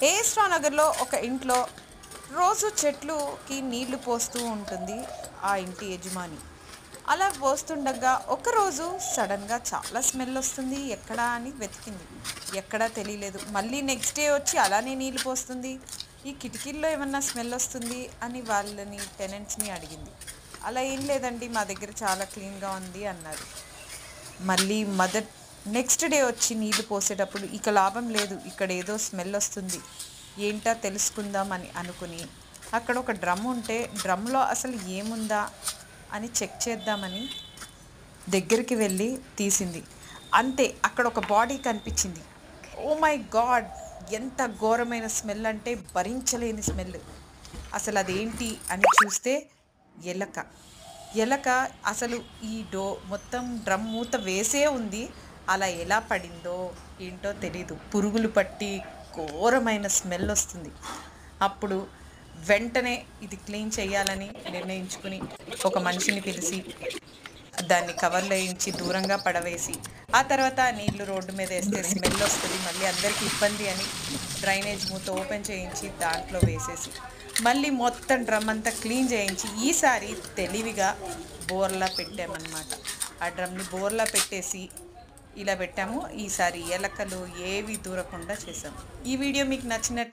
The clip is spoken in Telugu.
ఏఎస్‌రావు నగర్‌లో ఒక ఇంట్లో రోజు చెట్లుకి నీళ్లు పోస్తూ ఉంటుంది ఆ ఇంటి యజమాని. అలా పోస్తుండగా ఒకరోజు సడన్‌గా చాలా స్మెల్ వస్తుంది. ఎక్కడా అని వెతికింది. ఎక్కడా తెలియలేదు. మళ్ళీ నెక్స్ట్ డే వచ్చి అలానే నీళ్లు పోస్తుంది. ఈ కిటికీల్లో ఏమన్నా స్మెల్ వస్తుంది అని వాళ్ళని టెనెంట్స్‌ని అడిగింది. అలా ఏం లేదండి, మా దగ్గర చాలా క్లీన్‌గా ఉంది అన్నారు. మళ్ళీ నెక్స్ట్ డే వచ్చి నీళ్లు పోసేటప్పుడు ఇక లాభం లేదు, ఇక్కడ ఏదో స్మెల్ వస్తుంది, ఏంటా తెలుసుకుందాం అని అనుకుని అక్కడ ఒక డ్రమ్ ఉంటే డ్రమ్లో అసలు ఏముందా అని చెక్ చేద్దామని దగ్గరికి వెళ్ళి తీసింది. అంతే, అక్కడ ఒక బాడీ కనిపించింది. Oh my god! ఎంత ఘోరమైన స్మెల్ అంటే భరించలేని స్మెల్. అసలు అదేంటి అని చూస్తే ఎలక. ఎలక అసలు ఈ మొత్తం డ్రమ్ మూత వేసే ఉంది. అలా ఎలా పడిందో ఏంటో తెలీదు. పురుగులు పట్టి ఘోరమైన స్మెల్ వస్తుంది. అప్పుడు వెంటనే ఇది క్లీన్ చేయాలని నిర్ణయించుకుని ఒక మనిషిని పిలిచి దాన్ని కవర్లో వేయించి దూరంగా పడవేసి, ఆ తర్వాత నీళ్లు రోడ్డు మీద వేస్తే స్మెల్ వస్తుంది, మళ్ళీ అందరికీ ఇబ్బంది అని డ్రైనేజ్ మూత ఓపెన్ చేయించి దాంట్లో వేసేసి మళ్ళీ మొత్తం డ్రమ్ అంతా క్లీన్ చేయించి ఈసారి తెలివిగా బోర్లా పెట్టామన్నమాట. ఆ డ్రమ్ని బోర్లా పెట్టేసి ఇలా పెట్టాము. ఈసారి ఎలకలు ఏవి దూరకుండా చేసాము. ఈ వీడియో మీకు నచ్చినట్టు